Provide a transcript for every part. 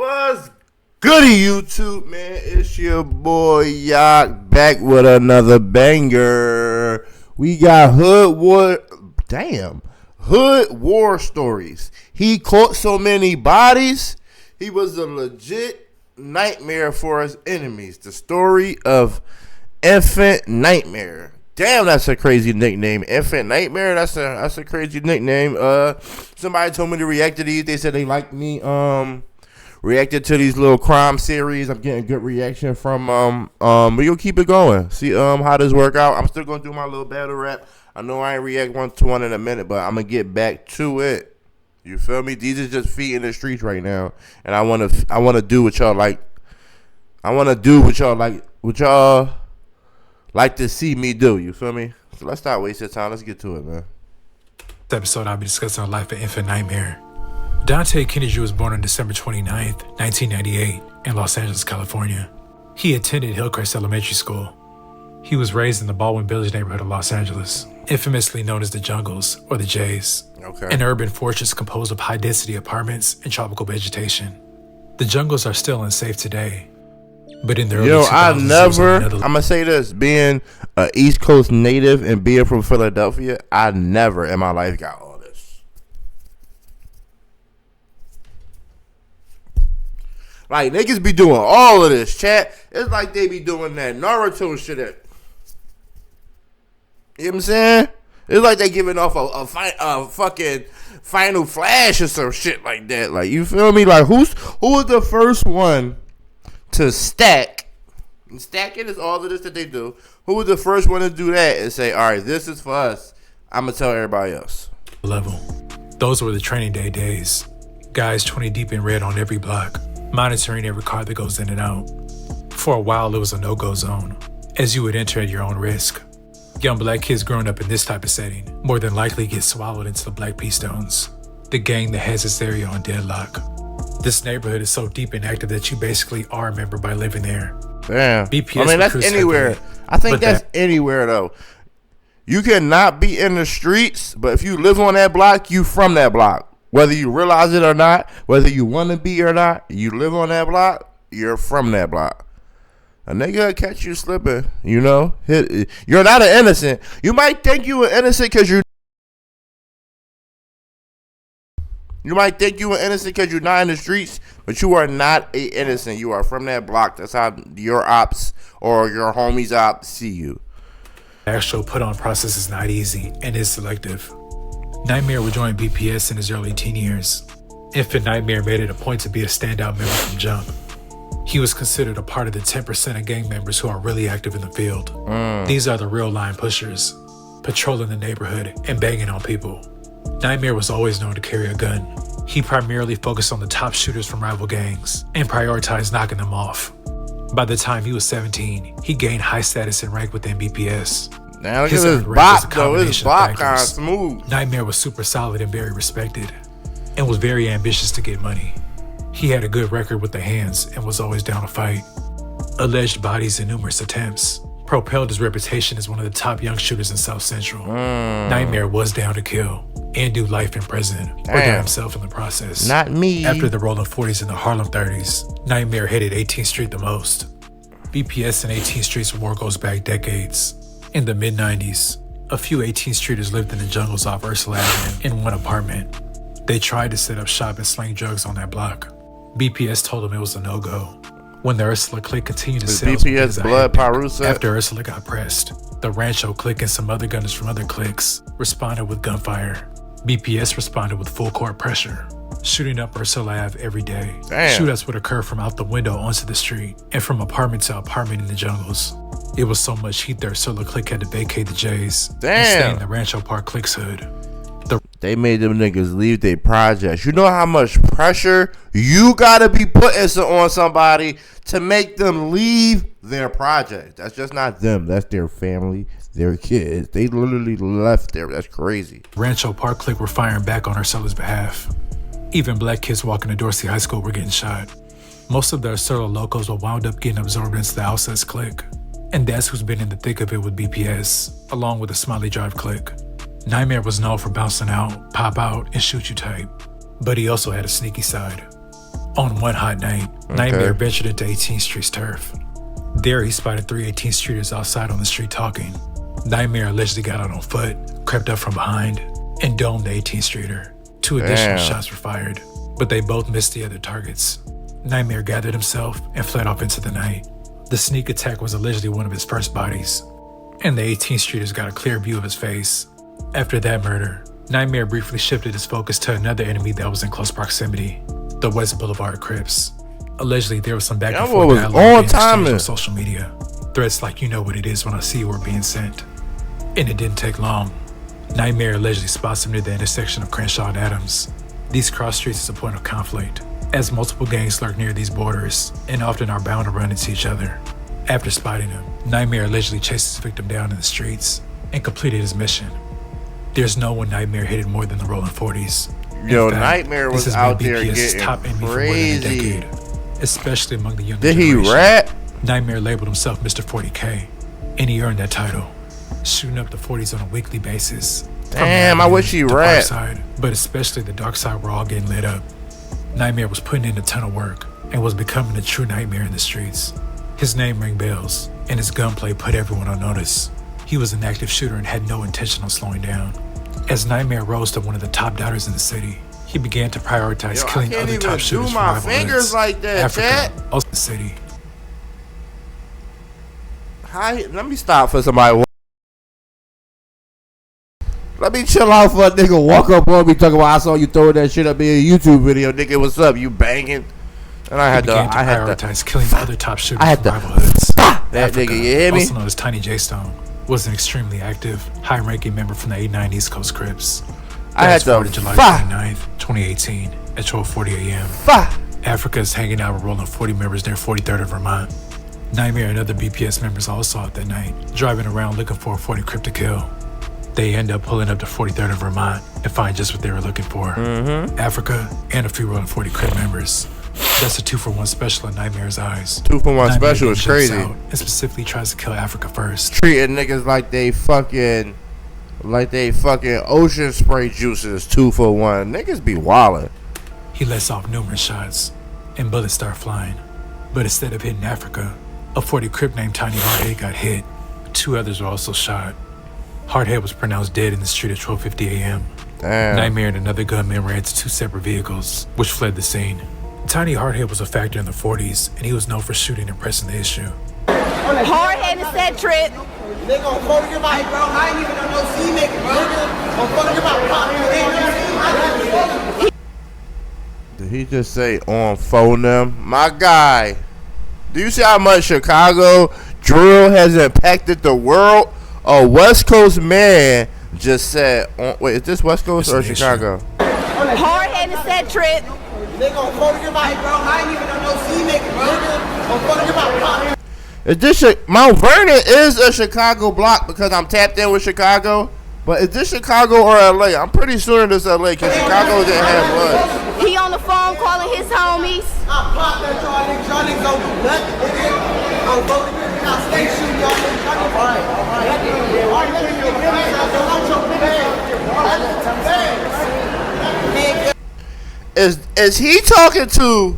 What's goody, YouTube, man? It's your boy Yak back with another banger. We got Hood War Stories. He caught so many bodies, he was a legit nightmare for his enemies. The story of Infant Nitemare. Damn, that's a crazy nickname. Infant Nitemare, that's a crazy nickname. Somebody told me to react to these. They said they liked me reacted to these little crime series. I'm getting good reaction from we're gonna keep it going. See how this work out. I'm still gonna do my little battle rap. I know I ain't react one to one in a minute, but I'm gonna get back to it. You feel me? These are just feet in the streets right now, and I wanna do what y'all like. I wanna do what y'all like to see me do. You feel me? So let's not waste your time. Let's get to it, man. This episode, I'll be discussing the life of Infant Nitemare. Dante Kennedy was born on December 29th, 1998, in Los Angeles, California. He attended Hillcrest Elementary School. He was raised in the Baldwin Village neighborhood of Los Angeles, infamously known as the Jungles, or the Jays, an urban fortress composed of high-density apartments and tropical vegetation. The Jungles are still unsafe today, but in the early 2000s, I'm going to say this, being an East Coast native and being from Philadelphia, I never in my life got all this. Like, niggas be doing all of this, chat. It's like they be doing that Naruto shit. You know what I'm saying? It's like they giving off a fucking Final Flash or some shit like that. Like, you feel me? Like, who was the first one to stack? And stacking is all of this that they do. Who was the first one to do that and say, all right, this is for us. I'm going to tell everybody else. Level. Those were the training day days. Guys 20 deep in red on every block, monitoring every car that goes in and out. For a while, it was a no-go zone, as you would enter at your own risk. Young black kids growing up in this type of setting more than likely get swallowed into the Black P Stones, the gang that has its area on deadlock. This neighborhood is so deep and active that you basically are a member by living there. Damn. BPS, I mean, that's anywhere. I think that's anywhere, though. You cannot be in the streets, but if you live on that block, you from that block. Whether you realize it or not, whether you want to be or not, you live on that block, you're from that block. A nigga will catch you slipping, you know. You're not an innocent. You might think you were innocent because you're not in the streets, but you are not a innocent. You are from that block. That's how your ops or your homies ops see you. The actual put-on process is not easy and is selective. Nitemare would join BPS in his early teen years. Infant Nitemare made it a point to be a standout member from jump. He was considered a part of the 10% of gang members who are really active in the field. These are the real line pushers, patrolling the neighborhood and banging on people. Nitemare was always known to carry a gun. He primarily focused on the top shooters from rival gangs and prioritized knocking them off. By the time he was 17, he gained high status and rank within BPS. Now look at this bop, though. His bop kind of smooth. Nitemare was super solid and very respected, and was very ambitious to get money. He had a good record with the hands and was always down to fight. Alleged bodies and numerous attempts propelled his reputation as one of the top young shooters in South Central. Nitemare was down to kill and do life in prison or die himself in the process. Not me. After the rolling 40s and the Harlem 30s, Nitemare hated 18th Street the most. BPS and 18th Street's war goes back decades. In the mid-90s, a few 18th Streeters lived in the Jungles off Ursula Avenue in one apartment. They tried to set up shop and sling drugs on that block. BPS told him it was a no-go. When the Ursula clique continued to sell BPS blood Parusa. After Ursula got pressed, the Rancho clique and some other gunners from other cliques responded with gunfire. BPS responded with full court pressure, shooting up Ursula Ave every day. Shootouts would occur from out the window onto the street and from apartment to apartment in the Jungles. It was so much heat the Ursula clique had to vacate the Jays and stay in the Rancho Park clique's hood. They made them niggas leave their projects. You know how much pressure you gotta be putting on somebody to make them leave their project. That's just not them. That's their family, their kids. They literally left there. That's crazy. Rancho Park clique were firing back on Ursula's behalf. Even black kids walking to Dorsey High School were getting shot. Most of the Ursula locals were wound up getting absorbed into the Outsets clique. And that's who's been in the thick of it with BPS, along with the Smiley Drive clique. Nitemare was known for bouncing out, pop out, and shoot you type, but he also had a sneaky side. On one hot night, Nightmare ventured into 18th Street's turf. There, he spotted 3 18th Streeters outside on the street talking. Nightmare allegedly got out on foot, crept up from behind, and domed the 18th Streeter. 2 additional shots were fired, but they both missed the other targets. Nightmare gathered himself and fled off into the night. The sneak attack was allegedly one of his first bodies, and the 18th Streeters got a clear view of his face. After that murder, Nightmare briefly shifted his focus to another enemy that was in close proximity, the West Boulevard Crips. Allegedly, there was some back and forth dialogue exchange on social media. Threats like "you know what it is when I see you" were being sent. And it didn't take long. Nightmare allegedly spots him near the intersection of Crenshaw and Adams. These cross streets is a point of conflict, as multiple gangs lurk near these borders and often are bound to run into each other. After spotting him, Nightmare allegedly chased his victim down in the streets and completed his mission. There's no one Nightmare hated more than the Rolling 40s. Yo, Nightmare was out there getting top enemy crazy. For more than a decade, especially among the younger Did generation. he rap? Nightmare labeled himself Mr. 40K, and he earned that title, shooting up the 40s on a weekly basis. Damn, I wish he rapped. Side, but especially the dark side, were all getting lit up. Nightmare was putting in a ton of work and was becoming a true nightmare in the streets. His name rang bells, and his gunplay put everyone on notice. He was an active shooter and had no intention of slowing down. As Nightmare rose to one of the top doubters in the city, he began to prioritize killing other top shooters from rival hoods. Like that, Africa, also the city. Hi, let me stop for somebody. Let me chill out for a nigga walk up on me talking about I saw you throw that shit up in a YouTube video, nigga. What's up? You banging? And I had to prioritize killing other top shooters from rival hoods. That Africa, nigga, you hear me? Also known as Tiny J Stone, was an extremely active, high-ranking member from the 89 East Coast Crips. I had to July 29th, 2018, at 12:40 a.m. Africa is hanging out with rolling 40 members near 43rd of Vermont. Nightmare and other BPS members all saw it that night, driving around looking for a 40 Crip to kill. They end up pulling up to 43rd of Vermont and find just what they were looking for. Africa and a few rolling 40 Crip members. That's a 2-for-1 special in Nightmare's eyes. 2-for-1 special is crazy. And specifically tries to kill Africa first. Treating niggas like they fucking ocean spray juices. 2-for-1. Niggas be wildin'. He lets off numerous shots, and bullets start flying. But instead of hitting Africa, a 40 Crip named Tiny Hardhead got hit. 2 others were also shot. Hardhead was pronounced dead in the street at 12:50 a.m. Damn. Nightmare and another gunman ran to 2 separate vehicles, which fled the scene. Tiny Hardhead was a factor in the 40s, and he was known for shooting and pressing the issue. Hardhead is that trip. They gon' phone your mic, bro. I ain't even on no C nigga, bro. Gon' phone your mic, Did he just say on phone them? My guy. Do you see how much Chicago drill has impacted the world? A West Coast man just said, wait, is this West Coast or Chicago? Hardhead is that trip. They gon' phone your mic, bro. I ain't even on no C nigga, bro. Gon' phone your mic. Is this Mount Vernon is a Chicago block because I'm tapped in with Chicago, but is this Chicago or LA? I'm pretty sure this LA because Chicago didn't have much. He on the phone calling his homies. I pop that y'all niggas don't do nothing, nigga. I'm voting for you. I'll stay shooting y'all niggas. Is he talking to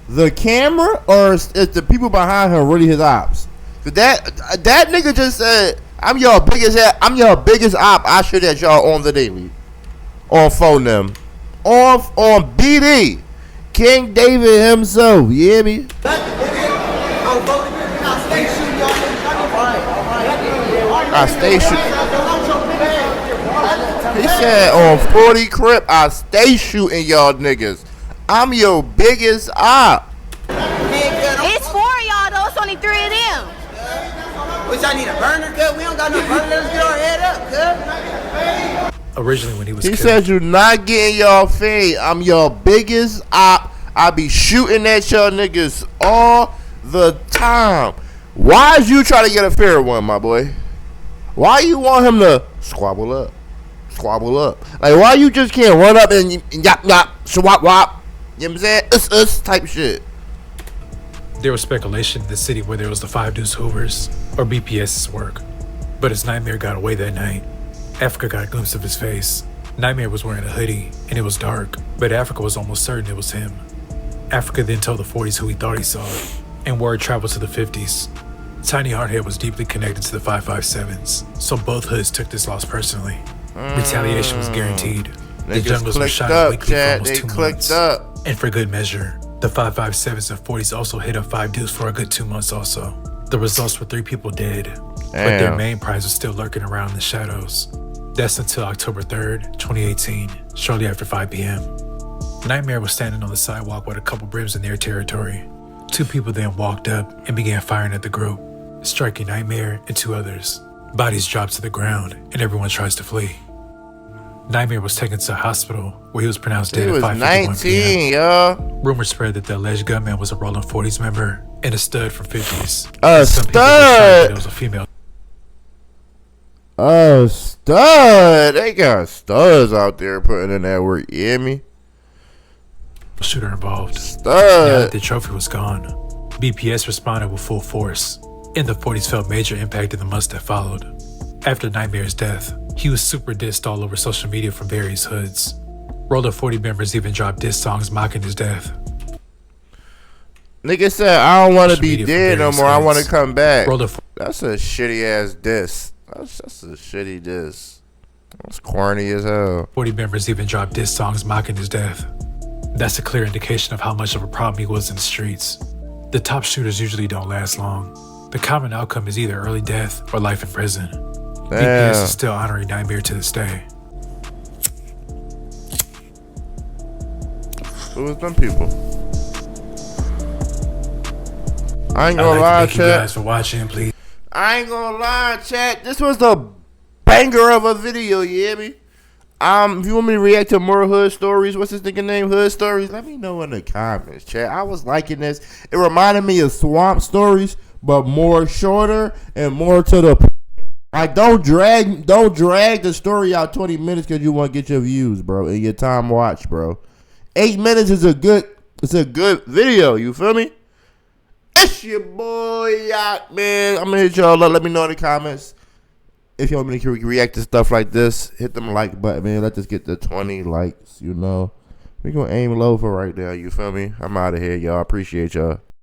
the camera or is the people behind him really his ops? Cause that nigga just said, I'm your biggest op. I shoot at y'all on the daily, on phone them, on BD, King David himself. You hear me? I stay shooting. He said on 40 Crip, I stay shooting y'all niggas. I'm your biggest op. It's 4 of y'all though. It's only 3 of them. Which I need a burner, cuz. We don't got no burner. Let's get our head up, cuz. Originally, when he was He killed, said you're not getting y'all fade. I'm your biggest op. I be shooting at y'all niggas all the time. Why is you trying to get a fair one, my boy? Why you want him to squabble up? Like, why you just can't run up and yap, swap, wop? You know what I'm saying? Us type shit. there was speculation in the city whether it was the Five Deuce Hoovers or BPS's work. But as Nightmare got away that night, Africa got a glimpse of his face. Nightmare was wearing a hoodie, and it was dark, but Africa was almost certain it was him. Africa then told the 40s who he thought he saw, and word traveled to the 50s. Tiny Hardhead was deeply connected to the 557s, so both hoods took this loss personally. Retaliation was guaranteed. The jungles were shot weekly for almost 2 months. And for good measure, the 557s and 40s also hit up 5 dudes for a good 2 months also. The results were 3 people dead, but their main prize was still lurking around in the shadows. That's until October 3rd, 2018, shortly after 5 p.m. Nitemare was standing on the sidewalk with a couple brims in their territory. 2 people then walked up and began firing at the group, striking Nitemare and 2 others. Bodies dropped to the ground and everyone tries to flee. Nitemare was taken to a hospital where he was pronounced dead at 5:51 p.m. Y'all. Rumors spread that the alleged gunman was a Rolling 40s member and a stud from 50s. A Some people were shocked that it was a female stud. They got studs out there putting in that work. You hear me? shooter involved. Now that the trophy was gone, BPS responded with full force, and the 40s felt major impact in the months that followed. After Nitemare's death, he was super dissed all over social media from various hoods. Roller 40 members even dropped diss songs mocking his death. Nigga said, I don't want to be dead no more. I want to come back. That's a shitty ass diss. That's a shitty diss. That's corny as hell. 40 members even dropped diss songs mocking his death. That's a clear indication of how much of a problem he was in the streets. The top shooters usually don't last long. The common outcome is either early death or life in prison. BPS is still honoring Nitemare to this day. Who was them people? I ain't gonna lie, thank you guys for watching, please. I ain't gonna lie, chat. This was the banger of a video, you hear me? If you want me to react to more hood stories, what's this nigga name? Hood stories? Let me know in the comments, chat. I was liking this. It reminded me of Swamp Stories, but more shorter and more to the point. Like, don't drag the story out 20 minutes because you want to get your views, bro, and your time watch, bro. 8 minutes is a good video, you feel me? It's your boy Yacht, man. I'm gonna hit y'all up. Let me know in the comments if you want me to react to stuff like this. Hit them like button, man. Let us get the 20 likes, you know. We gonna aim low for right now, you feel me? I'm out of here, y'all. Appreciate y'all.